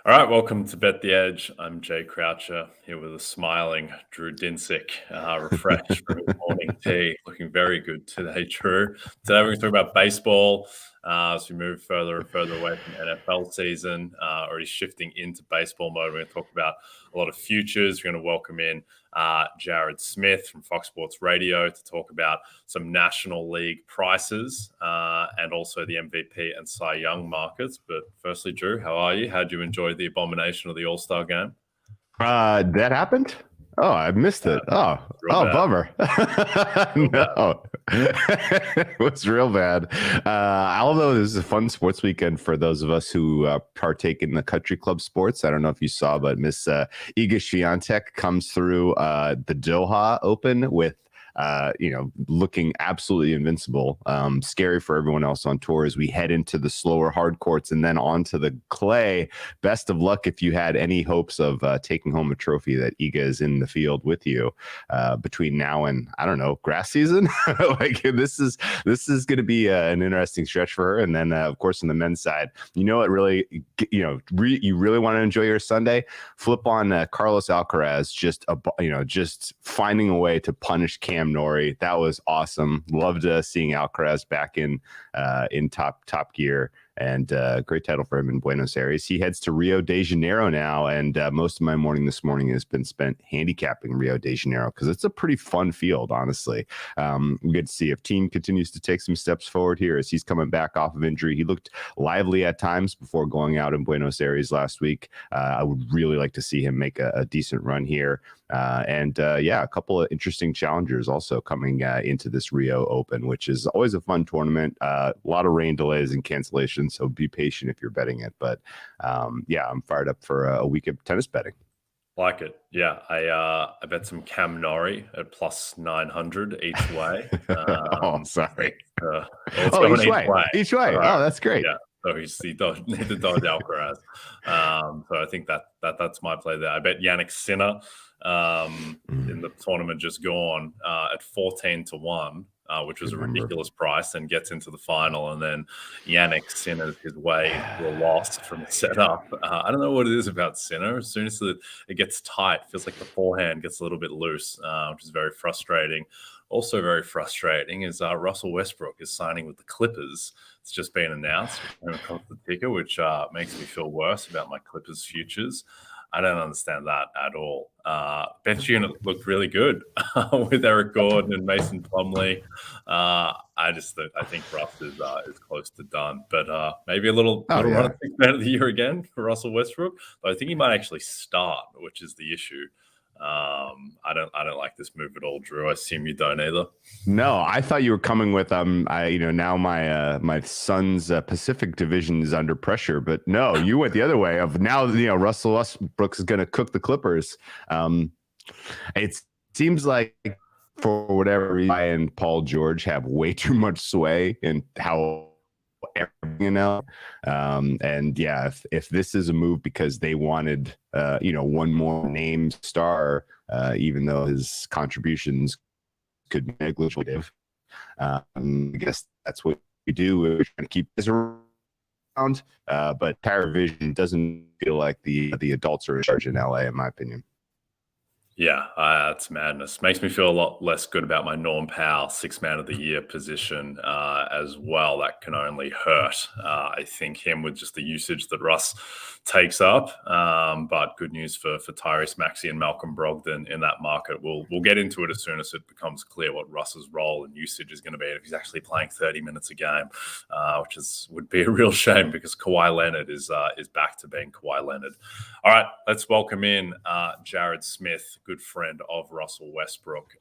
All right, welcome to Bet the Edge. I'm Jay Croucher here with a smiling Drew Dinsick, refreshed from his morning tea, looking very good today, Drew. Today we're going to talk about baseball as we move further and further away from NFL season, already shifting into baseball mode. We're going to talk about a lot of futures. We're going to welcome in Jared Smith from Fox Sports Radio to talk about some National League prices and also the MVP and Cy Young markets. But firstly, Drew, how are you? How'd you enjoy the abomination of the All-Star game? That happened? Oh, I missed it. Bummer. No, it was real bad. Although this is a fun sports weekend for those of us who partake in the country club sports. I don't know if you saw, but Miss Iga Swiatek comes through the Doha Open with looking absolutely invincible. Scary for everyone else on tour as we head into the slower hard courts and then onto the clay. Best of luck if you had any hopes of taking home a trophy that Iga is in the field with you between now and, I don't know, grass season. This is going to be an interesting stretch for her. And then, of course, on the men's side, you really want to enjoy your Sunday. Flip on Carlos Alcaraz, just finding a way to punish Cam Norrie. That was awesome. Loved seeing Alcaraz back in top gear, and great title for him in Buenos Aires. He heads to Rio de Janeiro now, and most of my morning this morning has been spent handicapping Rio de Janeiro because it's a pretty fun field, honestly. We get to see if team continues to take some steps forward here as he's coming back off of injury. He looked lively at times before going out in Buenos Aires last week. I would really like to see him make a decent run here. A couple of interesting challengers also coming into this Rio Open, which is always a fun tournament. A lot of rain delays and cancellations, so be patient if you're betting it. But I'm fired up for a week of tennis betting. Like it. Yeah, I bet some Cam Norrie at plus 900 each way. Sorry. Each way. Right. Oh, that's great. Yeah. So he need to dodge Alcaraz. So I think that's my play there. I bet Yannick Sinner in the tournament just gone at 14-1, which was a ridiculous price, and gets into the final. And then Yannick Sinner his way to a loss from the setup. I don't know what it is about Sinner. As soon as it gets tight, it feels like the forehand gets a little bit loose, which is very frustrating. Also very frustrating is Russell Westbrook is signing with the Clippers. It's just been announced across the ticker, which makes me feel worse about my Clippers futures. I don't understand that at all. Bench unit looked really good with Eric Gordon and Mason Plumlee. I think Russ is close to done, but maybe a little run of Sixth Man of the Year again for Russell Westbrook. But I think he might actually start, which is the issue. I don't like this move at all, Drew. I assume you don't either. No, I thought you were coming with now my son's Pacific division is under pressure, but no, you went the other way of now. Russell Westbrook is going to cook the Clippers. It seems like for whatever reason, I and Paul George have way too much sway in how. If this is a move because they wanted one more named star, even though his contributions could be negligible, I guess that's what we do. We're trying to keep this around, but Power Vision doesn't feel like the adults are in charge in LA, in my opinion. Yeah, it's madness. Makes me feel a lot less good about my Norm Powell Sixth Man of the Year position as well. That can only hurt. I think him with just the usage that Russ takes up. But good news for Tyrese Maxey and Malcolm Brogdon in that market. We'll get into it as soon as it becomes clear what Russ's role and usage is going to be if he's actually playing 30 minutes a game, which would be a real shame because Kawhi Leonard is back to being Kawhi Leonard. All right, let's welcome in Jared Smith, good friend of Russell Westbrook,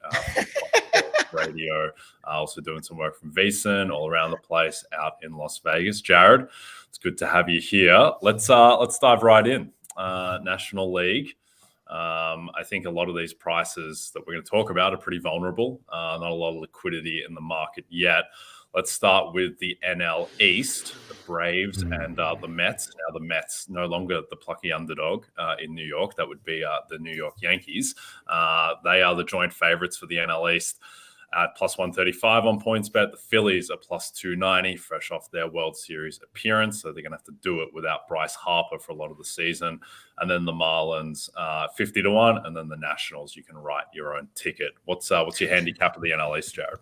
radio, also doing some work from VSiN all around the place out in Las Vegas. Jared, it's good to have you here. Let's dive right in. National League. I think a lot of these prices that we're going to talk about are pretty vulnerable. Not a lot of liquidity in the market yet. Let's start with the NL East, the Braves and the Mets. Now, the Mets no longer the plucky underdog in New York. That would be the New York Yankees. They are the joint favorites for the NL East at plus 135 on PointsBet. The Phillies are plus 290, fresh off their World Series appearance. So they're going to have to do it without Bryce Harper for a lot of the season. And then the Marlins 50-1, and then the Nationals, you can write your own ticket. What's your handicap of the NL East, Jared?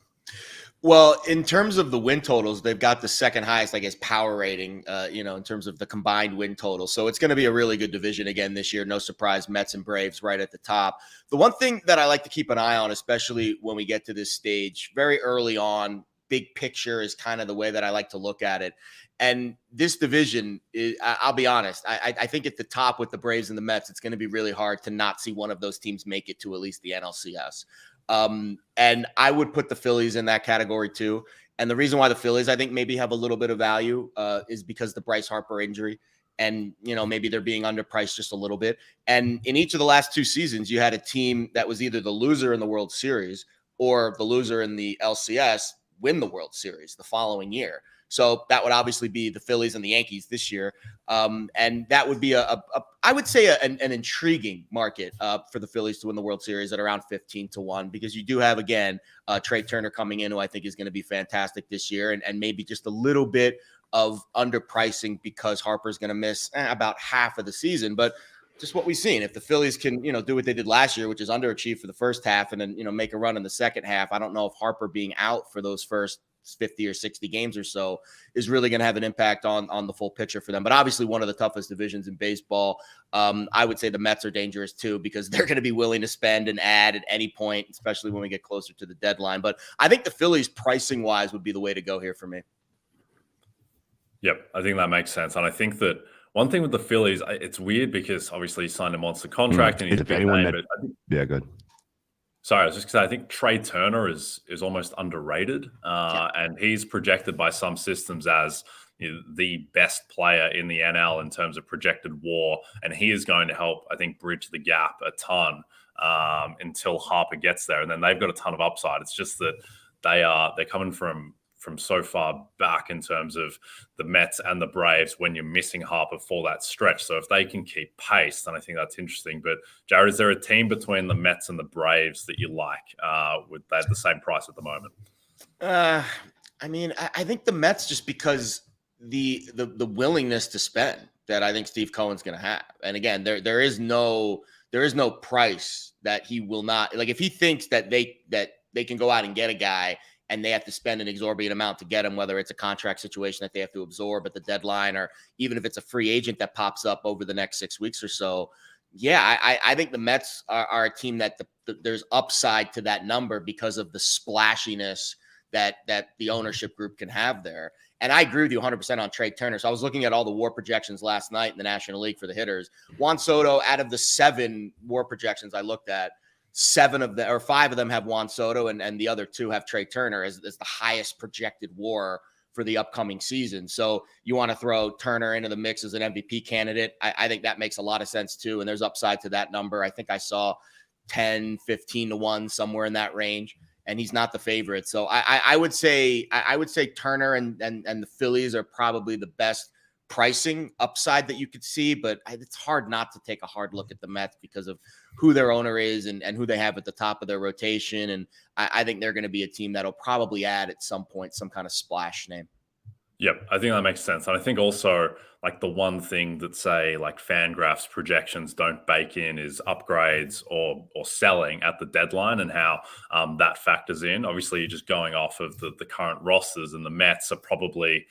Well, in terms of the win totals, they've got the second highest, I guess, power rating, in terms of the combined win total. So it's going to be a really good division again this year. No surprise, Mets and Braves right at the top. The one thing that I like to keep an eye on, especially when we get to this stage, very early on, big picture is kind of the way that I like to look at it. And this division, I'll be honest, I think at the top with the Braves and the Mets, it's going to be really hard to not see one of those teams make it to at least the NLCS. And I would put the Phillies in that category too. And the reason why the Phillies, I think, maybe have a little bit of value is because the Bryce Harper injury. And, maybe they're being underpriced just a little bit. And in each of the last two seasons, you had a team that was either the loser in the World Series or the loser in the LCS win the World Series the following year. So that would obviously be the Phillies and the Yankees this year. And that would be I would say an intriguing market for the Phillies to win the World Series at around 15-1, because you do have, again, Trey Turner coming in, who I think is going to be fantastic this year, and maybe just a little bit of underpricing because Harper's going to miss about half of the season. But just what we've seen, if the Phillies can, do what they did last year, which is underachieve for the first half and then, make a run in the second half, I don't know if Harper being out for those first 50 or 60 games or so is really going to have an impact on the full picture for them. But obviously one of the toughest divisions in baseball. I would say the Mets are dangerous too, because they're going to be willing to spend and add at any point, especially when we get closer to the deadline. But I think the Phillies pricing wise would be the way to go here for me. Yep, I think that makes sense. And I think that one thing with the Phillies, it's weird because obviously he signed a monster contract and he's a big name. Yeah, good. Sorry, I was just going to say, I think Trey Turner is almost underrated, and he's projected by some systems as the best player in the NL in terms of projected WAR, and he is going to help, I think, bridge the gap a ton until Harper gets there, and then they've got a ton of upside. It's just that they're coming from so far back in terms of the Mets and the Braves when you're missing Harper for that stretch. So if they can keep pace, then I think that's interesting. But Jared, is there a team between the Mets and the Braves that you like with that the same price at the moment? I think the Mets, just because the willingness to spend that I think Steve Cohen's going to have. And again, there is no price that he will not, like, if he thinks that they can go out and get a guy and they have to spend an exorbitant amount to get him, whether it's a contract situation that they have to absorb at the deadline, or even if it's a free agent that pops up over the next 6 weeks or so. Yeah, I think the Mets are a team that there's upside to that number because of the splashiness that the ownership group can have there. And I agree with you 100% on Trey Turner. So I was looking at all the WAR projections last night in the National League for the hitters. Juan Soto, out of the 7 WAR projections I looked at, 5 of them have Juan Soto, and the other 2 have Trey Turner as the highest projected WAR for the upcoming season. So you want to throw Turner into the mix as an MVP candidate. I think that makes a lot of sense too. And there's upside to that number. I think I saw 10-15-1, somewhere in that range. And he's not the favorite. So I would say Turner and the Phillies are probably the best pricing upside that you could see, but it's hard not to take a hard look at the Mets because of who their owner is and who they have at the top of their rotation. And I think they're going to be a team that'll probably add at some point some kind of splash name. Yep, I think that makes sense. And I think also, like, the one thing that, say, like Fangraphs projections don't bake in is upgrades or selling at the deadline, and how that factors in. Obviously, you're just going off of the current rosters, and the Mets are probably,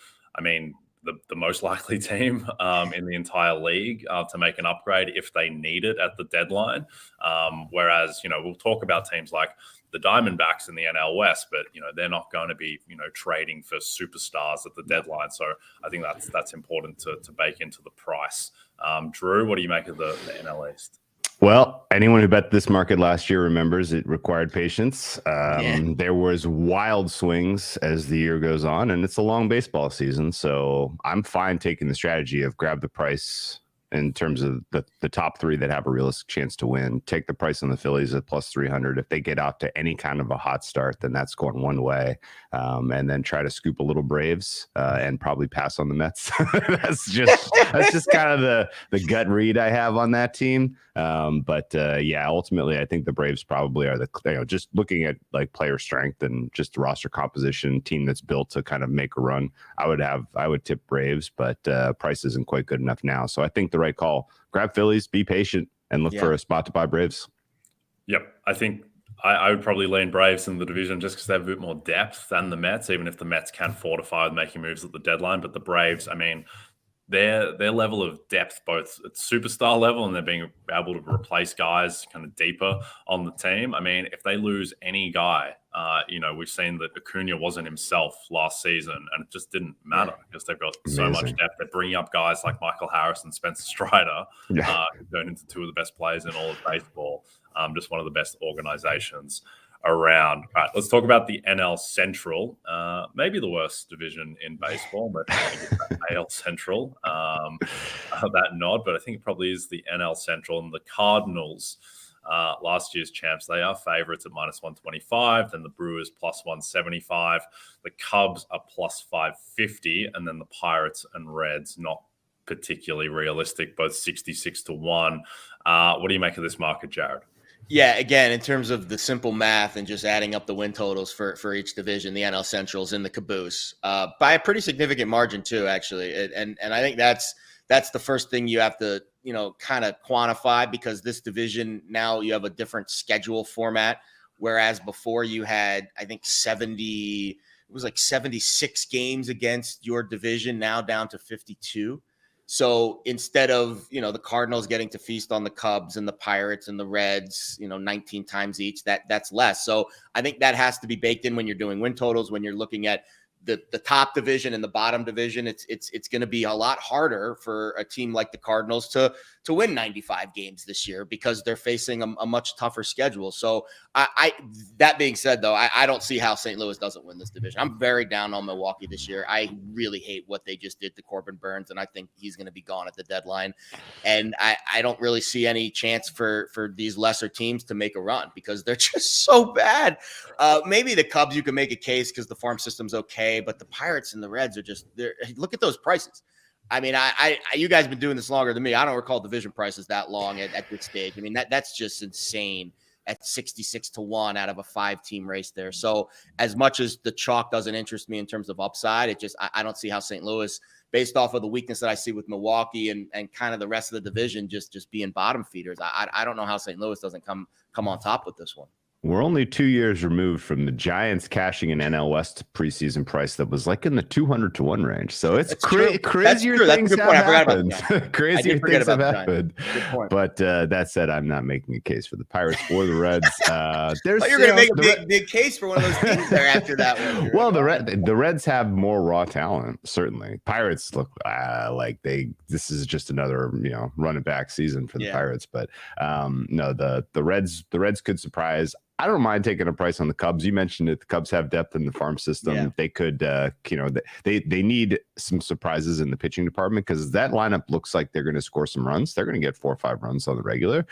the most likely team in the entire league to make an upgrade if they need it at the deadline. Whereas, we'll talk about teams like the Diamondbacks in the NL West, but, they're not going to be, trading for superstars at the deadline. So I think that's important to bake into the price. Drew, what do you make of the NL East? Well, anyone who bet this market last year remembers it required patience. There was wild swings as the year goes on, and it's a long baseball season. So I'm fine taking the strategy of grab the price in terms of the top three that have a realistic chance to win. Take the price on the Phillies at plus 300. If they get out to any kind of a hot start, then that's going one way. And then try to scoop a little Braves and probably pass on the Mets. that's just kind of the gut read I have on that team. But ultimately, I think the Braves probably are just looking at like player strength and just roster composition, team that's built to kind of make a run. I would tip Braves, but price isn't quite good enough now. So I think the right call: grab Phillies, be patient, and look for a spot to buy Braves. Yep, I think I would probably lean Braves in the division just because they have a bit more depth than the Mets, even if the Mets can fortify with making moves at the deadline. But the Braves, I mean, their level of depth, both at superstar level and they're being able to replace guys kind of deeper on the team. I mean, if they lose any guy, we've seen that Acuna wasn't himself last season, and it just didn't matter because they've got so much depth. They're bringing up guys like Michael Harris and Spencer Strider, who turned into two of the best players in all of baseball. Just one of the best organizations around. All right, let's talk about the NL Central, maybe the worst division in baseball, but AL Central, that nod, but I think it probably is the NL Central. And the Cardinals, last year's champs, they are favorites at minus 125, then the Brewers plus 175, the Cubs are plus 550, and then the Pirates and Reds, not particularly realistic, both 66 to 1. What do you make of this market, Jared? Yeah, again, in terms of the simple math and just adding up the win totals for each division, the NL Central's in the caboose by a pretty significant margin too, actually. And I think that's the first thing you have to, kind of quantify, because this division now you have a different schedule format, whereas before you had, I think 76 games against your division, now down to 52. So instead of, the Cardinals getting to feast on the Cubs and the Pirates and the Reds, 19 times each, that's less. So I think that has to be baked in when you're doing win totals, when you're looking at the top division and the bottom division. It's going to be a lot harder for a team like the Cardinals to win 95 games this year because they're facing a much tougher schedule. So that being said, though, I don't see how St. Louis doesn't win this division. I'm very down on Milwaukee this year. I really hate what they just did to Corbin Burns, and I think he's going to be gone at the deadline. And I don't really see any chance for these lesser teams to make a run because they're just so bad. Maybe the Cubs, you can make a case because the farm system's okay, but the Pirates and the Reds are just there. Look at those prices. I mean, you guys have been doing this longer than me. I don't recall division prices that long at this stage. I mean, that's just insane at 66 to 1 out of a 5-team race there. So as much as the chalk doesn't interest me in terms of upside, I don't see how St. Louis, based off of the weakness that I see with Milwaukee and kind of the rest of the division, just being bottom feeders. I don't know how St. Louis doesn't come on top with this one. We're only 2 years removed from the Giants cashing an NL West preseason price that was like in the 200 to 1 range. So it's crazier things have happened. Crazier things have happened. But that said, I'm not making a case for the Pirates or the Reds. You're going to make a big case for one of those teams there after that one. Well, the Reds have more raw talent, certainly. Pirates look like this is just another running back season for the Pirates. But no, the Reds could surprise. I don't mind taking a price on the Cubs. You mentioned it. The Cubs have depth in the farm system. Yeah. They could, they need some surprises in the pitching department because that lineup looks like they're going to score some runs. They're going to get 4 or 5 runs on the regular.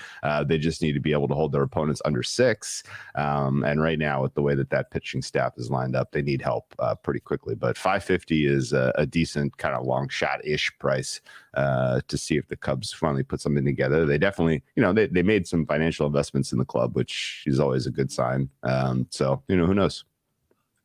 They just need to be able to hold their opponents under 6. And right now, with the way that pitching staff is lined up, they need help pretty quickly. But 550 is a decent kind of long shot-ish price to see if the Cubs finally put something together. They definitely, they made some financial investments in the club, which is always a good sign. So, who knows?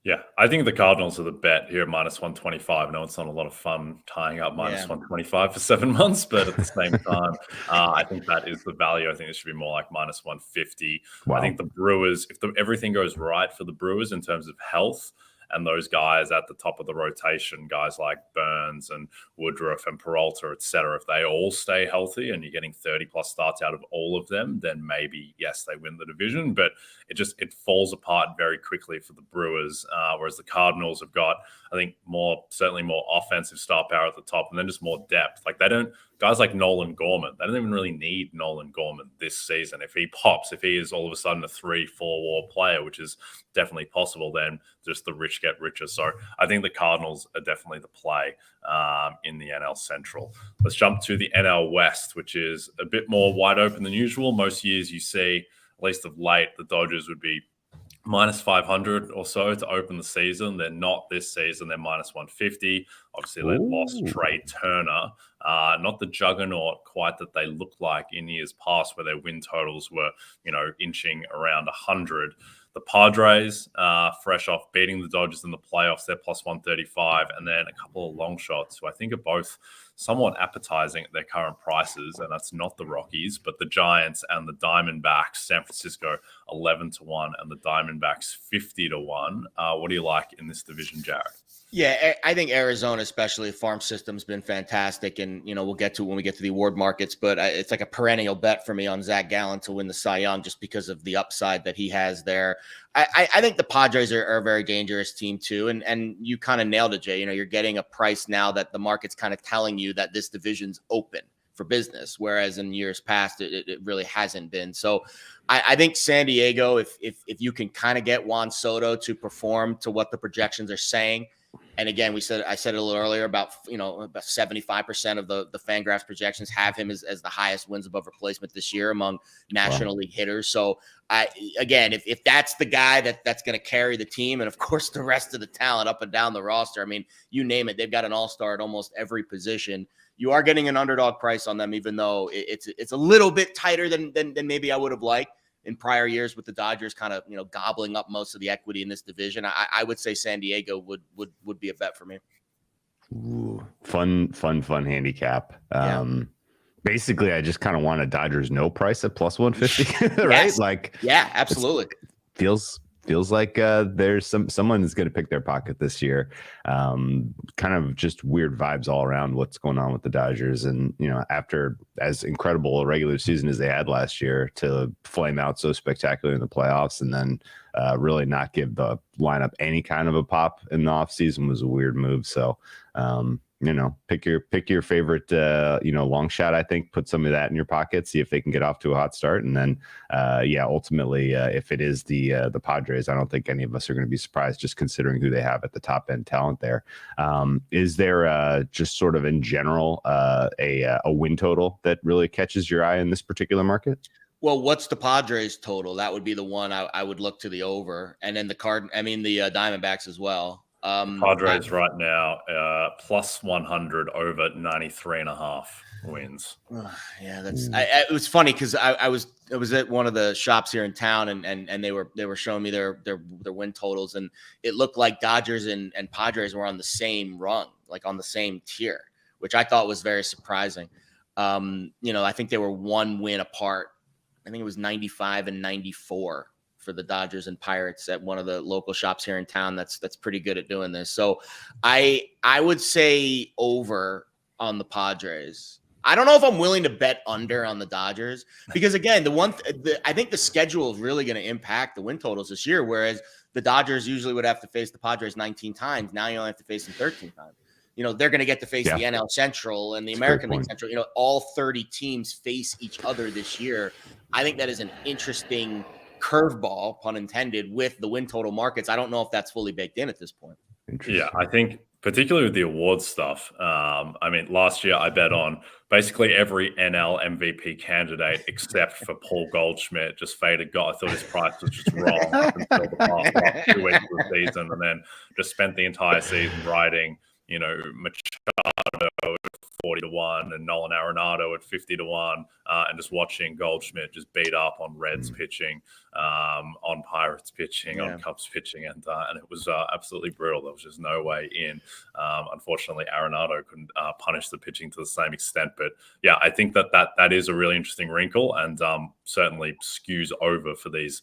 Yeah, I think the Cardinals are the bet here at minus 125. No, it's not a lot of fun tying up minus 125 for 7 months, but at the same time, I think that is the value. I think it should be more like minus 150. Wow. I think the Brewers, if everything goes right for the Brewers in terms of health, and those guys at the top of the rotation, guys like Burns and Woodruff and Peralta, et cetera, if they all stay healthy and you're getting 30-plus starts out of all of them, then maybe, yes, they win the division. But it falls apart very quickly for the Brewers, whereas the Cardinals have got, I think, certainly more offensive star power at the top and then just more depth. Like they don't guys like Nolan Gorman, they don't even really need Nolan Gorman this season. If he pops, if he is all of a sudden a 3-4 WAR player, which is definitely possible, then just the rich get richer. So I think the Cardinals are definitely the play in the NL Central. Let's jump to the NL West, which is a bit more wide open than usual. Most years you see, at least of late, the Dodgers would be minus 500 or so to open the season. They're not this season. They're minus 150. Obviously, they lost Trey Turner. Not the juggernaut quite that they looked like in years past, where their win totals were, inching around 100. The Padres, fresh off beating the Dodgers in the playoffs, they're plus 135. And then a couple of long shots who I think are both somewhat appetizing at their current prices. And that's not the Rockies, but the Giants and the Diamondbacks. San Francisco 11-1 and the Diamondbacks 50-1. What do you like in this division, Jared? Yeah, I think Arizona, especially farm system's been fantastic, and we'll get to it when we get to the award markets. But it's like a perennial bet for me on Zach Gallen to win the Cy Young, just because of the upside that he has there. I think the Padres are a very dangerous team too, and you kind of nailed it, Jay. You're getting a price now that the market's kind of telling you that this division's open for business, whereas in years past it really hasn't been. So I think San Diego, if you can kind of get Juan Soto to perform to what the projections are saying. And again, I said it a little earlier about 75% of the Fangraphs projections have him as the highest wins above replacement this year among National League hitters. So if that's the guy that's going to carry the team, and of course the rest of the talent up and down the roster, I mean, you name it, they've got an all-star at almost every position. You are getting an underdog price on them, even though it's a little bit tighter than maybe I would have liked in prior years, with the Dodgers kind of, gobbling up most of the equity in this division. I would say San Diego would be a bet for me. Ooh, fun handicap. Basically, I just kind of want a Dodgers no price at plus 150, right? Yes. Yeah, absolutely. Feels like there's someone is going to pick their pocket this year. Kind of just weird vibes all around what's going on with the Dodgers. And, after as incredible a regular season as they had last year, to flame out so spectacularly in the playoffs and then really not give the lineup any kind of a pop in the offseason was a weird move. So, pick your favorite, long shot. I think put some of that in your pocket, see if they can get off to a hot start. And then, ultimately, if it is the Padres, I don't think any of us are going to be surprised, just considering who they have at the top end talent there. Is there just sort of in general a win total that really catches your eye in this particular market? Well, what's the Padres total? That would be the one I would look to the over, and then the Diamondbacks as well. Padres right now plus 100 over 93.5 wins. Yeah, that's it was funny because I was at one of the shops here in town, and they were showing me their win totals, and it looked like Dodgers and Padres were on the same rung, like on the same tier, which I thought was very surprising. I think they were one win apart. I think it was 95 and 94 for the Dodgers and Pirates at one of the local shops here in town. That's pretty good at doing this. So I would say over on the Padres. I don't know if I'm willing to bet under on the Dodgers, because again, I think the schedule is really going to impact the win totals this year. Whereas the Dodgers usually would have to face the Padres 19 times. Now you only have to face them 13 times. They're going to get to face the NL Central and the American League Central. All 30 teams face each other this year. I think that is an interesting curveball, pun intended, with the win total markets. I don't know if that's fully baked in at this point. Yeah, I think particularly with the awards stuff. Last year I bet on basically every NL MVP candidate except for Paul Goldschmidt. Just faded. I thought his price was just wrong up until the last 2 weeks of the season, and then just spent the entire season riding, Machado at 40-1 and Nolan Arenado at 50-1, and just watching Goldschmidt just beat up on Reds pitching, on Pirates pitching, on Cubs pitching, and it was absolutely brutal. There was just no way in. Unfortunately, Arenado couldn't punish the pitching to the same extent. But yeah, I think that is a really interesting wrinkle, and certainly skews over for these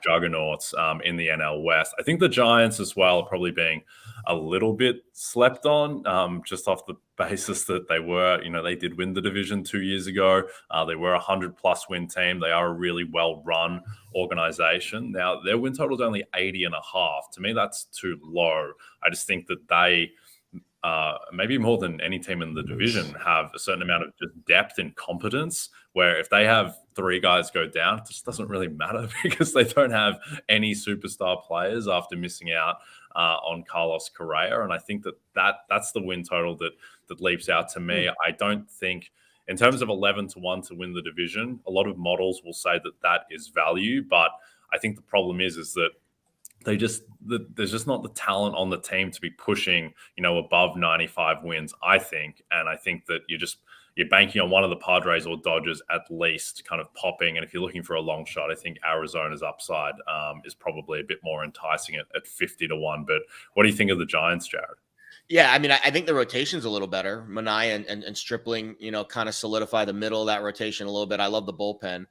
juggernauts in the NL West. I think the Giants as well are probably being a little bit slept on, just off the basis that they were, they did win the division 2 years ago. They were a 100+ win team. They are a really well-run organization. Now, their win total is only 80.5. To me, that's too low. I just think that they maybe more than any team in the division, have a certain amount of just depth and competence, where if they have 3 guys go down, it just doesn't really matter because they don't have any superstar players after missing out on Carlos Correa. And I think that's the win total that leaps out to me. I don't think, in terms of 11-1 to win the division, a lot of models will say that is value, but I think the problem is that there's just not the talent on the team to be pushing, above 95 wins, I think. And I think that you're banking on one of the Padres or Dodgers at least kind of popping. And if you're looking for a long shot, I think Arizona's upside is probably a bit more enticing at 50-1. But what do you think of the Giants, Jared? Yeah, I mean, I think the rotation's a little better. Manai and Stripling, kind of solidify the middle of that rotation a little bit. I love the bullpen.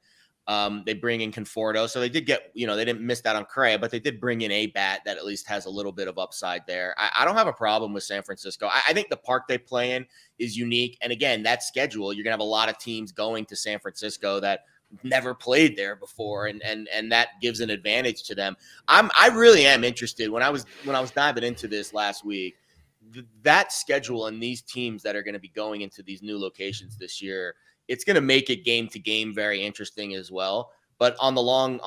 They bring in Conforto. So they did get, they didn't miss that on Correa, but they did bring in a bat that at least has a little bit of upside there. I don't have a problem with San Francisco. I think the park they play in is unique. And again, that schedule, you're going to have a lot of teams going to San Francisco that never played there before. And that gives an advantage to them. I really am interested. When I was diving into this last week, that schedule and these teams that are going to be going into these new locations this year, it's going to make it game to game very interesting as well. But on the long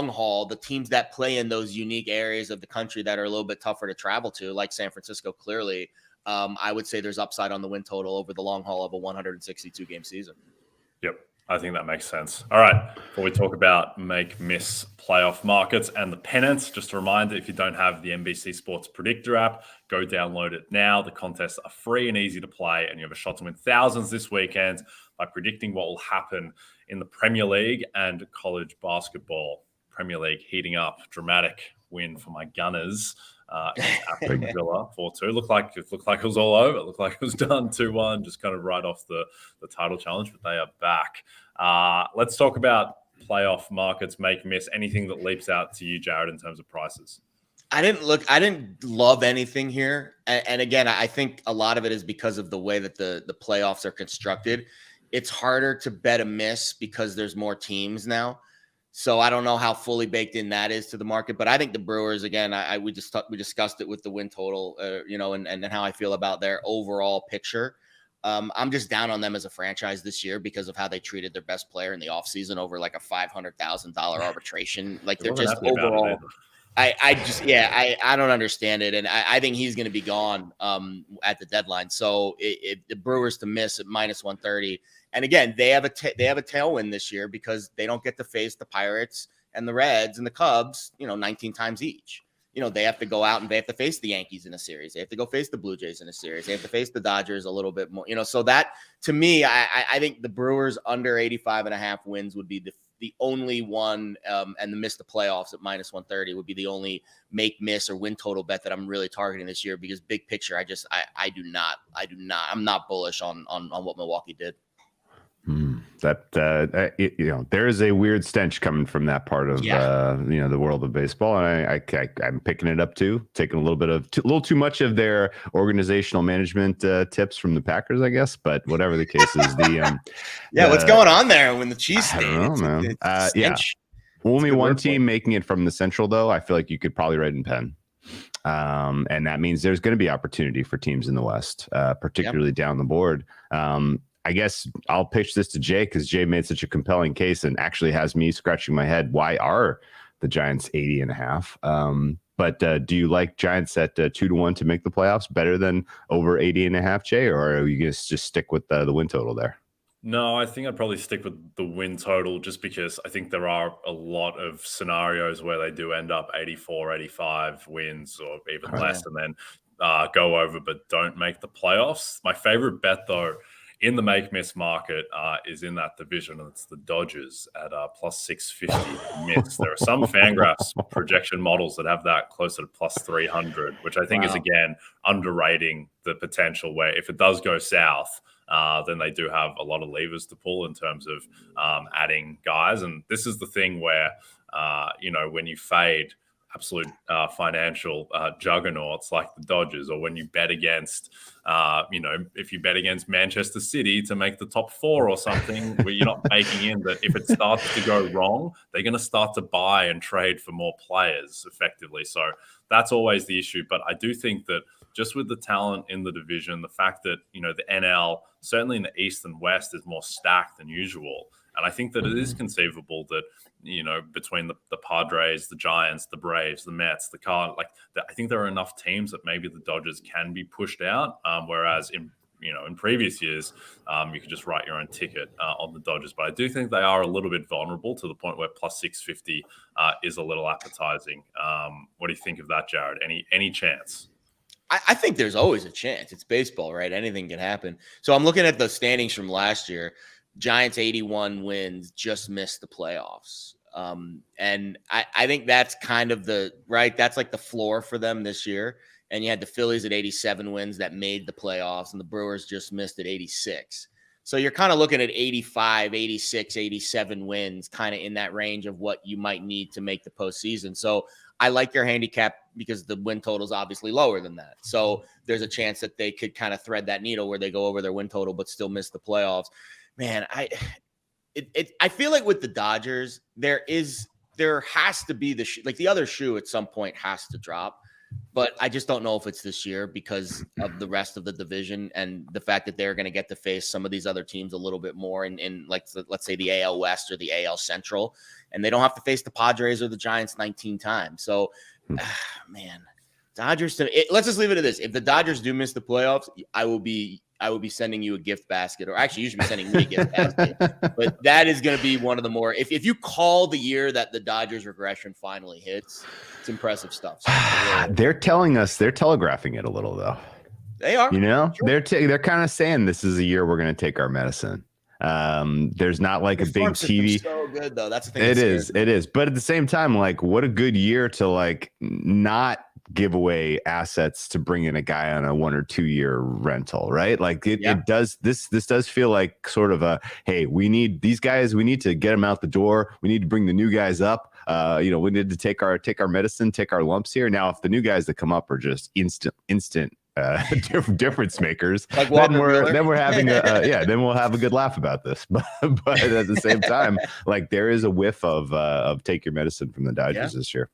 haul, the teams that play in those unique areas of the country that are a little bit tougher to travel to, like San Francisco, clearly, I would say there's upside on the win total over the long haul of a 162 game season. Yep. I think that makes sense. All right. Before we talk about make-miss playoff markets and the pennants, just a reminder, if you don't have the NBC Sports Predictor app, go download it now. The contests are free and easy to play, and you have a shot to win thousands this weekend by predicting what will happen in the Premier League and college basketball. Premier League heating up. Dramatic win for my Gunners against Aston Villa 4-2. Looked like it was all over. It looked like it was done 2-1, just kind of right off the title challenge, but they are back. Let's talk about playoff markets, make-miss, anything that leaps out to you, Jared, in terms of prices. I didn't love anything here. And again, I think a lot of it is because of the way that the playoffs are constructed. It's harder to bet a miss because there's more teams now. So I don't know how fully baked in that is to the market, but I think the Brewers, again, we discussed it with the win total, and how I feel about their overall picture. I'm just down on them as a franchise this year because of how they treated their best player in the offseason over like a $500,000 arbitration. Like they're just overall. I don't understand it, and I think he's going to be gone at the deadline. So the Brewers to miss at -130, and again they have a tailwind this year because they don't get to face the Pirates and the Reds and the Cubs, 19 times each. They have to go out and they have to face the Yankees in a series. They have to go face the Blue Jays in a series. They have to face the Dodgers a little bit more. So that to me, I think the Brewers under 85.5 wins would be the only one, and the miss the playoffs at -130 would be the only miss or win total bet that I'm really targeting this year because big picture, I'm not bullish on what Milwaukee did. There is a weird stench coming from that part of the world of baseball, and I'm picking it up too, taking a little too much of their organizational management tips from the Packers, I guess. But whatever the case is, what's going on there when the Chiefs? I don't know, man. Only one team making it from the Central, though. I feel like you could probably write in pen. And that means there's going to be opportunity for teams in the West, particularly down the board. I guess I'll pitch this to Jay because Jay made such a compelling case and actually has me scratching my head. Why are the Giants 80.5? But do you like Giants at 2-1 to make the playoffs better than over 80.5, Jay? Or are you going to just stick with the win total there? No, I think I'd probably stick with the win total just because I think there are a lot of scenarios where they do end up 84, 85 wins or even less and then go over but don't make the playoffs. My favorite bet, though, in the make-miss market is in that division, and it's the Dodgers at plus 650 miss. There are some Fangraphs projection models that have that closer to plus 300, which I think is, again, underrating the potential where if it does go south, then they do have a lot of levers to pull in terms of adding guys. And this is the thing where, when you fade absolute financial juggernauts like the Dodgers, or when you bet against, if you bet against Manchester City to make the top 4 or something, where you're not baking in that if it starts to go wrong, they're going to start to buy and trade for more players effectively. So that's always the issue. But I do think that just with the talent in the division, the fact that, the NL, certainly in the East and West, is more stacked than usual. And I think that it is conceivable that, between the Padres, the Giants, the Braves, the Mets, the Cardinals, I think there are enough teams that maybe the Dodgers can be pushed out. Whereas in previous years, you could just write your own ticket on the Dodgers. But I do think they are a little bit vulnerable to the point where plus 650 is a little appetizing. What do you think of that, Jared? Any chance? I think there's always a chance. It's baseball, right? Anything can happen. So I'm looking at the standings from last year. Giants 81 wins, just missed the playoffs. And I think that's kind of that's like the floor for them this year. And you had the Phillies at 87 wins that made the playoffs, and the Brewers just missed at 86. So you're kind of looking at 85, 86, 87 wins, kind of in that range of what you might need to make the postseason. So I like your handicap because the win total is obviously lower than that. So there's a chance that they could kind of thread that needle where they go over their win total but still miss the playoffs. Man, I feel like with the Dodgers, there has to be the other shoe at some point has to drop, but I just don't know if it's this year because of the rest of the division and the fact that they're going to get to face some of these other teams a little bit more in let's say the AL West or the AL Central, and they don't have to face the Padres or the Giants 19 times. So, man, Dodgers. Let's just leave it at this: if the Dodgers do miss the playoffs, I will be sending you a gift basket, or actually you should be sending me a gift basket. But that is going to be one of the more, if you call the year that the Dodgers regression finally hits, it's impressive stuff. So they're telegraphing it a little though. They are, sure. They're kind of saying this is a year we're going to take our medicine. There's not like a big TV. So good though. That's the thing. It is. But at the same time, what a good year to not give away assets to bring in a guy on a 1 or 2 year rental, right? It does. This does feel like sort of a, hey, we need these guys. We need to get them out the door. We need to bring the new guys up. We need to take our medicine, take our lumps here. Now, if the new guys that come up are just instant difference makers, then we're having then we'll have a good laugh about this. But at the same time, there is a whiff of take your medicine from the Dodgers this year.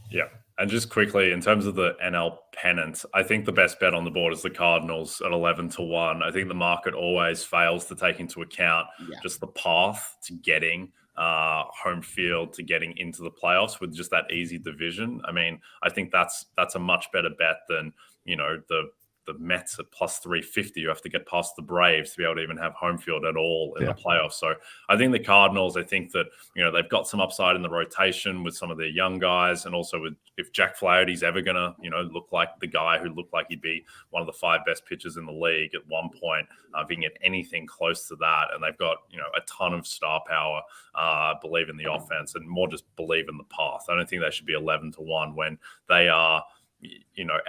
Yeah. And just quickly, in terms of the NL pennant, I think the best bet on the board is the Cardinals at 11-1. I think the market always fails to take into account just the path to getting home field, to getting into the playoffs with just that easy division. I mean, I think that's a much better bet than, the Mets at plus 350. You have to get past the Braves to be able to even have home field at all in the playoffs. So I think the Cardinals, I think that, they've got some upside in the rotation with some of their young guys. And also if Jack Flaherty's ever going to, look like the guy who looked like he'd be one of the 5 best pitchers in the league at one point, if he can get anything close to that. And they've got, a ton of star power, believe in the offense and more just believe in the path. I don't think they should be 11-1 when they are,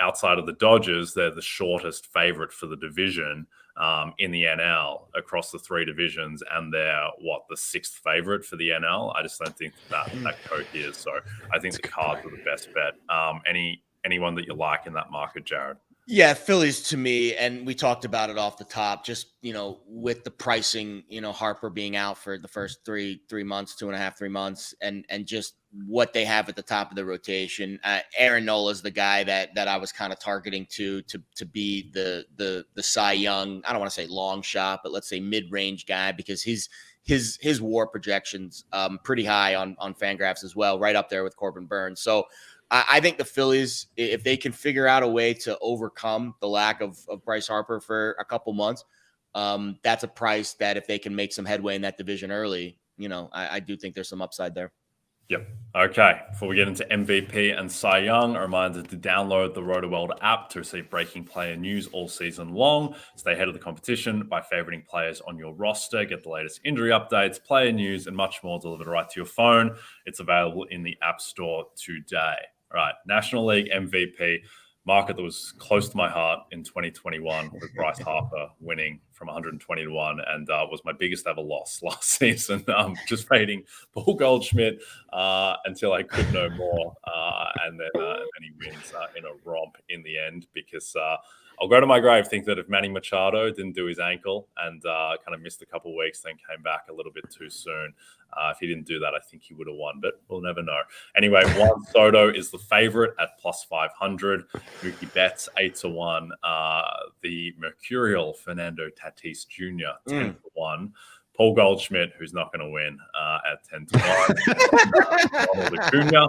outside of the Dodgers, they're the shortest favorite for the division in the NL across the 3 divisions, and they're the 6th favorite for the NL. I just don't think that coheres. So I think the Cards are the best bet. Anyone that you like in that market, Jared? Yeah, Phillies to me, and we talked about it off the top, just, with the pricing, Harper being out for the first 3 months, 2.5, 3 months, and just what they have at the top of the rotation. Aaron Nola is the guy that I was kind of targeting to be the Cy Young, I don't want to say long shot, but let's say mid-range guy, because his WAR projections pretty high on Fangraphs as well, right up there with Corbin Burns. So I think the Phillies, if they can figure out a way to overcome the lack of Bryce Harper for a couple months, that's a price that if they can make some headway in that division early, I do think there's some upside there. Yep. Okay. Before we get into MVP and Cy Young, a reminder to download the RotoWorld app to receive breaking player news all season long. Stay ahead of the competition by favoriting players on your roster. Get the latest injury updates, player news, and much more delivered right to your phone. It's available in the App Store today. All right. National League MVP, market that was close to my heart in 2021 with Bryce Harper winning from 120-1 and was my biggest ever loss last season. Just fading Paul Goldschmidt until I could no more. And then he wins in a romp in the end because I'll go to my grave think that if Manny Machado didn't do his ankle and kind of missed a couple of weeks, then came back a little bit too soon, if he didn't do that, I think he would have won, but we'll never know. Anyway, Juan Soto is the favorite at plus 500. Mookie Betts 8-1. The Mercurial Fernando Tatis Jr. 10-1. Paul Goldschmidt, who's not going to win, at 10-1. Ronald Acuna,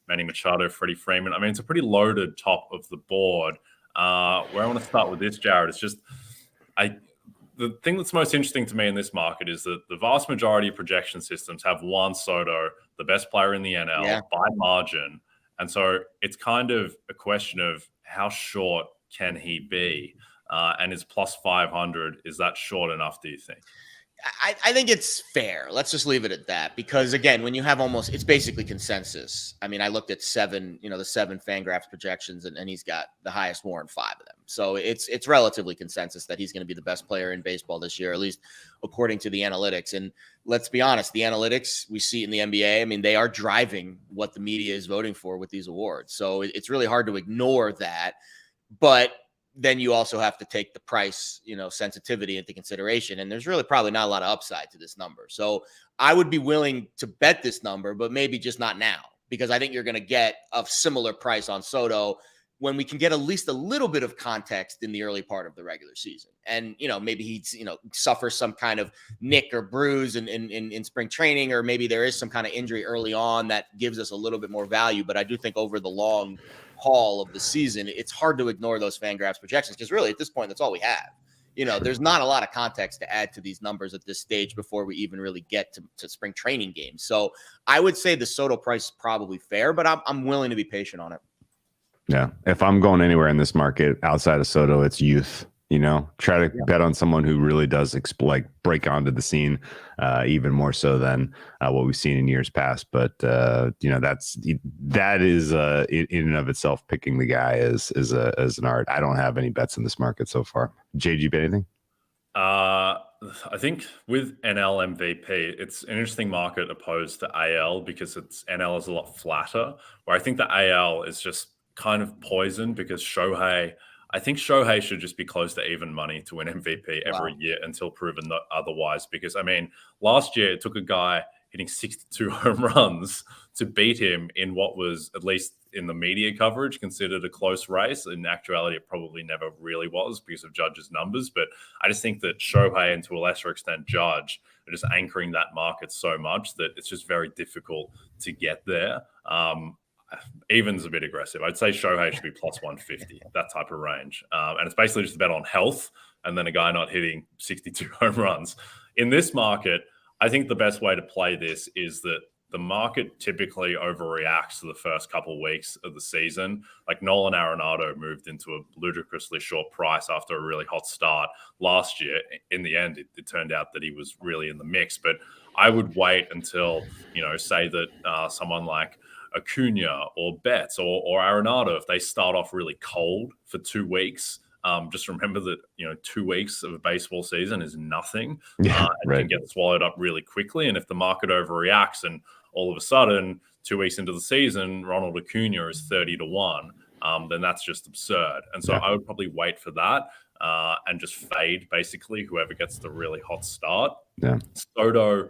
Manny Machado, Freddie Freeman. I mean, it's a pretty loaded top of the board. Where I want to start with this, Jared, is just the thing that's most interesting to me in this market is that the vast majority of projection systems have Juan Soto, the best player in the NL, by margin. And so it's kind of a question of how short can he be? And is plus 500, is that short enough, do you think? I think it's fair. Let's just leave it at that. Because again, when you have it's basically consensus. I mean, I looked at the 7 Fangraphs projections, and he's got the highest WAR in 5 of them. So it's relatively consensus that he's going to be the best player in baseball this year, at least according to the analytics. And let's be honest, the analytics we see in the NBA, I mean, they are driving what the media is voting for with these awards. So it's really hard to ignore that. But then you also have to take the price, sensitivity into consideration. And there's really probably not a lot of upside to this number. So I would be willing to bet this number, but maybe just not now, because I think you're going to get a similar price on Soto when we can get at least a little bit of context in the early part of the regular season. And, maybe he's, suffers some kind of nick or bruise in spring training, or maybe there is some kind of injury early on that gives us a little bit more value. But I do think over the long haul of the season, it's hard to ignore those Fangraphs projections, because really at this point, that's all we have. There's not a lot of context to add to these numbers at this stage before we even really get to spring training games. So I would say the Soto price is probably fair, but I'm willing to be patient on it. Yeah. If I'm going anywhere in this market outside of Soto, it's youth. Try to bet on someone who really does break onto the scene, even more so than what we've seen in years past. But that is in and of itself, picking the guy is an art. I don't have any bets in this market so far. Jay, do you bet anything? I think with NL MVP, it's an interesting market opposed to AL, because NL is a lot flatter, where I think the AL is just kind of poisoned, because I think Shohei should just be close to even money to win MVP every year until proven otherwise. Because, I mean, last year it took a guy hitting 62 home runs to beat him in what was, at least in the media coverage, considered a close race. In actuality, it probably never really was because of Judge's numbers. But I just think that Shohei, and to a lesser extent Judge, are just anchoring that market so much that it's just very difficult to get there. Even's a bit aggressive. I'd say Shohei should be plus 150, that type of range. And it's basically just a bet on health and then a guy not hitting 62 home runs. In this market, I think the best way to play this is that the market typically overreacts to the first couple of weeks of the season. Like Nolan Arenado moved into a ludicrously short price after a really hot start last year. In the end, it turned out that he was really in the mix. But I would wait until, say that someone like Acuna or Betts or Arenado, if they start off really cold for 2 weeks, just remember that 2 weeks of a baseball season is nothing, and can get swallowed up really quickly. And if the market overreacts and all of a sudden 2 weeks into the season Ronald Acuna is 30-1, then that's just absurd. And so I would probably wait for that and just fade basically whoever gets the really hot start. Soto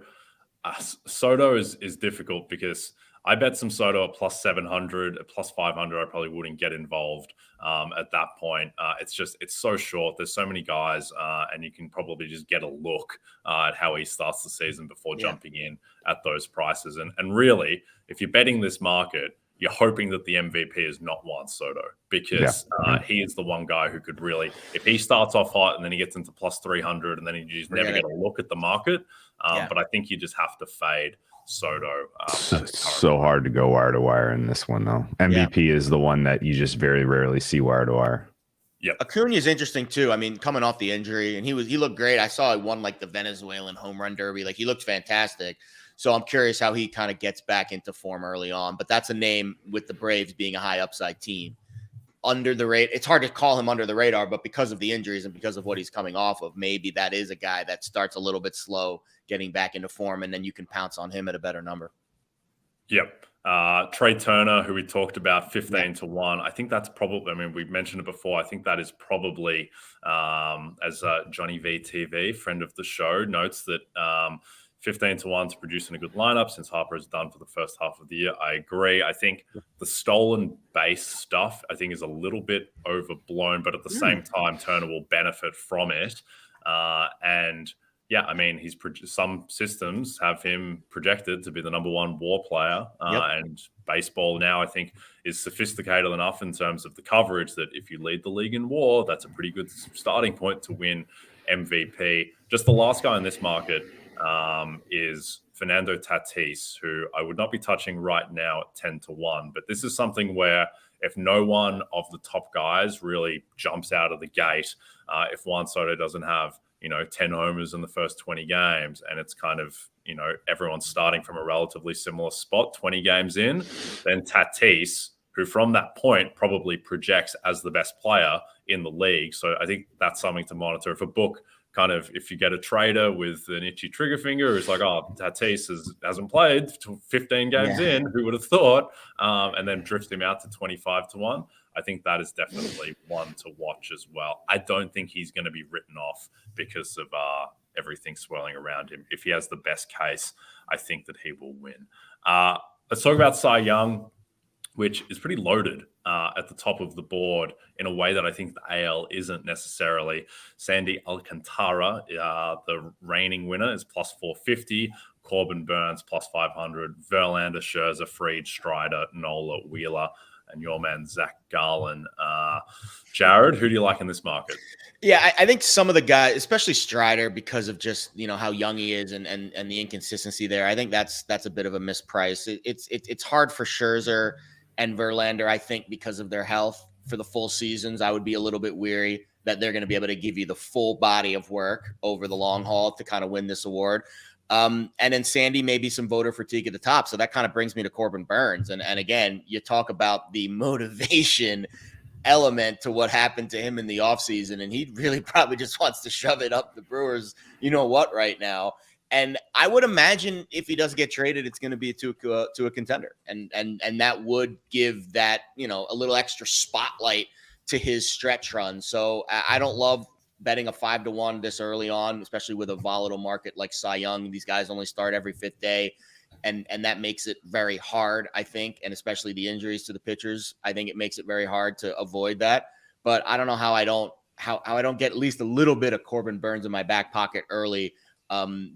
is difficult, because I bet some Soto at plus 700, at plus 500. I probably wouldn't get involved at that point. It's so short. There's so many guys, and you can probably just get a look at how he starts the season before jumping in at those prices. And really, if you're betting this market, you're hoping that the MVP is not Juan Soto, because he is the one guy who could really, if he starts off hot and then he gets into plus 300 and then you just never get a look at the market. But I think you just have to fade Soto. So hard to go wire to wire in this one, though. MVP is the one that you just very rarely see wire to wire. Yeah, Acuna is interesting too. I mean, coming off the injury, and he looked great. I saw he won like the Venezuelan home run derby. Like, he looked fantastic. So I'm curious how he kind of gets back into form early on. But that's a name, with the Braves being a high upside team, under the radar. It's hard to call him under the radar, but because of the injuries and because of what he's coming off of, maybe that is a guy that starts a little bit slow getting back into form, and then you can pounce on him at a better number. Yep. Trey Turner, who we talked about, 15 to 1. I think that's probably, I mean, we mentioned it before. I think that is probably, as Johnny VTV, friend of the show, notes that 15 to 1 to producing a good lineup since Harper is done for the first half of the year. I agree. I think the stolen base stuff, I think, is a little bit overblown, but at the same time, Turner will benefit from it. And yeah, I mean, some systems have him projected to be the number 1 WAR player, and baseball now, I think, is sophisticated enough in terms of the coverage that if you lead the league in WAR, that's a pretty good starting point to win MVP. Just the last guy in this market is Fernando Tatis, who I would not be touching right now at 10 to 1, but this is something where if no one of the top guys really jumps out of the gate, if Juan Soto doesn't have 10 homers in the first 20 games, and it's kind of, everyone's starting from a relatively similar spot 20 games in, then Tatis, who from that point probably projects as the best player in the league. So I think that's something to monitor. If a book if you get a trader with an itchy trigger finger, it's like, oh, Tatis hasn't played 15 games in, who would have thought, and then drifts him out to 25 to 1. I think that is definitely one to watch as well. I don't think he's going to be written off because of everything swirling around him. If he has the best case, I think that he will win. Let's talk about Cy Young, which is pretty loaded at the top of the board in a way that I think the AL isn't necessarily. Sandy Alcantara, the reigning winner, is plus 450. Corbin Burns, plus 500. Verlander, Scherzer, Fried, Strider, Nola, Wheeler, and your man, Zach Garland. Jared, who do you like in this market? Yeah, I think some of the guys, especially Strider, because of just how young he is and the inconsistency there, I think that's a bit of a misprice. It's hard for Scherzer and Verlander, I think, because of their health for the full seasons. I would be a little bit weary that they're going to be able to give you the full body of work over the long haul to kind of win this award. And then Sandy, maybe some voter fatigue at the top. So that kind of brings me to Corbin Burns. And again, you talk about the motivation element to what happened to him in the offseason, and he really probably just wants to shove it up the Brewers, right now. And I would imagine if he does get traded, it's going to be to a contender, and that would give that a little extra spotlight to his stretch run. So I don't love betting a 5 to 1 this early on, especially with a volatile market like Cy Young. These guys only start every 5th day, and that makes it very hard, I think, and especially the injuries to the pitchers. I think it makes it very hard to avoid that. But I don't know how I don't get at least a little bit of Corbin Burns in my back pocket early.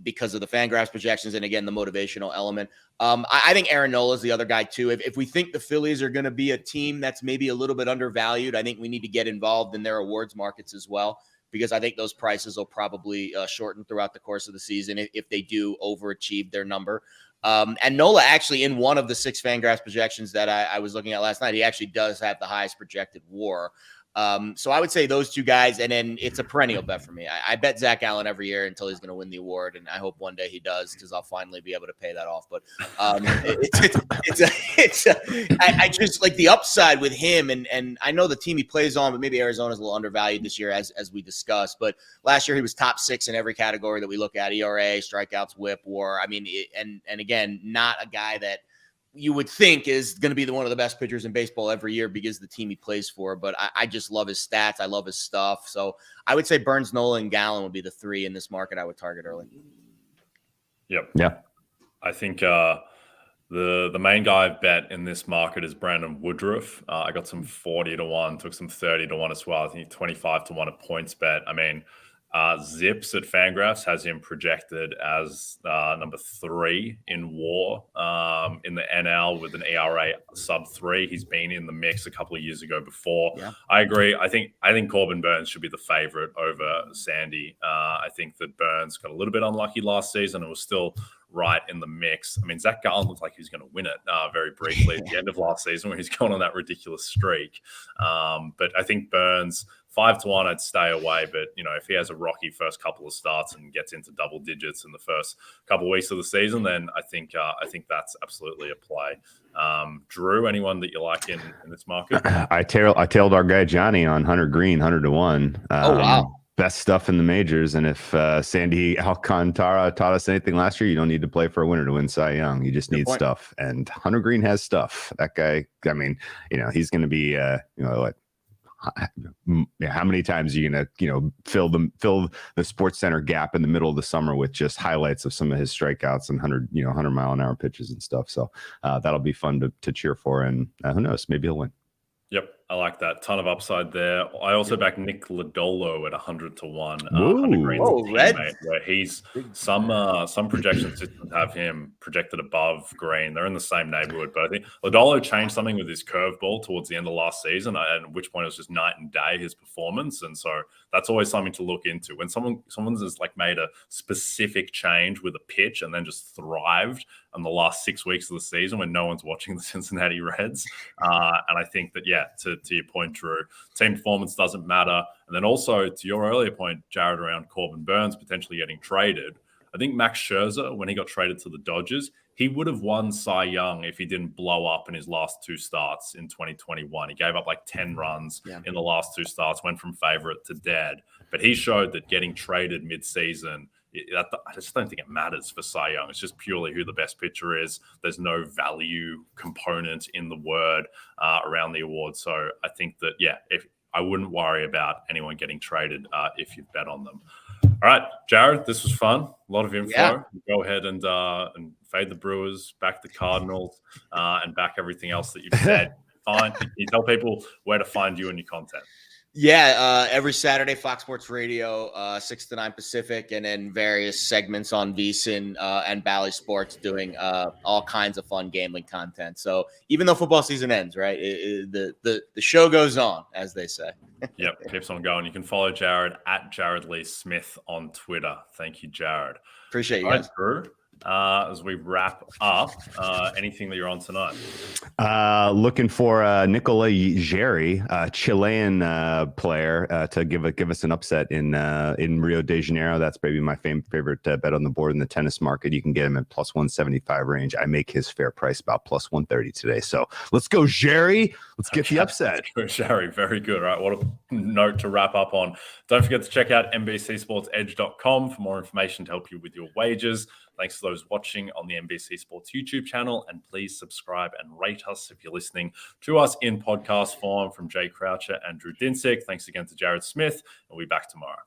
Because of the Fangraphs projections and, again, the motivational element. I think Aaron Nola is the other guy, too. If we think the Phillies are going to be a team that's maybe a little bit undervalued, I think we need to get involved in their awards markets as well, because I think those prices will probably shorten throughout the course of the season if they do overachieve their number. And Nola, actually, in one of the 6 Fangraphs projections that I was looking at last night, he actually does have the highest projected WAR. So I would say those 2 guys, and then it's a perennial bet for me. I bet Zach Allen every year until he's going to win the award, and I hope one day he does, because I'll finally be able to pay that off. But I just like the upside with him, and I know the team he plays on, but maybe Arizona's a little undervalued this year, as we discussed. But last year he was top 6 in every category that we look at: ERA, strikeouts, WHIP, WAR. I mean, and again, not a guy that you would think is going to be one of the best pitchers in baseball every year because of the team he plays for. But I just love his stats. I love his stuff. So I would say Burns, Nola, and Gallen would be the 3 in this market I would target early. Yep. Yeah. I think the main guy I've bet in this market is Brandon Woodruff. I got some 40 to 1, took some 30 to 1 as well. I think 25 to 1 at points bet. I mean, Zips at Fangraphs has him projected as number 3 in WAR in the NL with an ERA sub 3. He's been in the mix a couple of years ago before. Yeah. I agree. I think Corbin Burns should be the favorite over Sandy. I think that Burns got a little bit unlucky last season and was still right in the mix. I mean, Zach Garland looked like he was going to win it very briefly at the end of last season when he's going on that ridiculous streak. But I think Burns, 5 to 1, I'd stay away. But, if he has a rocky first couple of starts and gets into double digits in the first couple of weeks of the season, then I think that's absolutely a play. Drew, anyone that you like in this market? I tailed our guy Johnny on Hunter Green, 100 to 1. Oh, wow. best stuff in the majors. And if Sandy Alcantara taught us anything last year, you don't need to play for a winner to win Cy Young. You just need stuff. And Hunter Green has stuff. That guy, I mean, he's going to be, what? How many times are you gonna fill the Sports Center gap in the middle of the summer with just highlights of some of his strikeouts and 100-mile-an-hour pitches and stuff? So that'll be fun to cheer for, and who knows, maybe he'll win. Yep, I like that. Ton of upside there. I also back Nick Lodolo at 100-1. Hunter Green's red. teammate, where he's some projection systems have him projected above Green. They're in the same neighborhood, but I think Lodolo changed something with his curveball towards the end of last season, at which point it was just night and day his performance. And so that's always something to look into. When someone's just like made a specific change with a pitch and then just thrived in the last 6 weeks of the season when no one's watching the Cincinnati Reds. And I think that, to your point, Drew, team performance doesn't matter. And then also to your earlier point, Jared, around Corbin Burns potentially getting traded. I think Max Scherzer, when he got traded to the Dodgers, he would have won Cy Young if he didn't blow up in his last 2 starts in 2021. He gave up like 10 runs in the last 2 starts, went from favorite to dead. But he showed that getting traded mid-season, I just don't think it matters for Cy Young. It's just purely who the best pitcher is. There's no value component in the word around the award. So I think that, if I wouldn't worry about anyone getting traded if you bet on them. All right, Jared, this was fun. A lot of info. Yeah. Go ahead and fade the Brewers, back the Cardinals, and back everything else that you've said. Fine. Can you tell people where to find you and your content? Yeah, every Saturday, Fox Sports Radio, 6 to 9 Pacific, and then various segments on VSiN and Bally Sports doing all kinds of fun gambling content. So even though football season ends, right, the show goes on, as they say. Yep, keeps on going. You can follow Jared at Jared Lee Smith on Twitter. Thank you, Jared. Appreciate you guys. guys. Drew, as we wrap up, anything that you're on tonight? Looking for Nicola Jerry, Chilean player, to give us an upset in Rio de Janeiro. That's maybe my favorite bet on the board in the tennis market. You can get him at plus 175 range. I make his fair price about plus 130 today. So let's go, Jerry. Let's get the upset. Jerry, very good. All right, what a note to wrap up on. Don't forget to check out NBCSportsEdge.com for more information to help you with your wagers. Thanks to those watching on the NBC Sports YouTube channel, and please subscribe and rate us if you're listening to us in podcast form. From Jay Croucher and Drew Dinsick, thanks again to Jared Smith, and we'll be back tomorrow.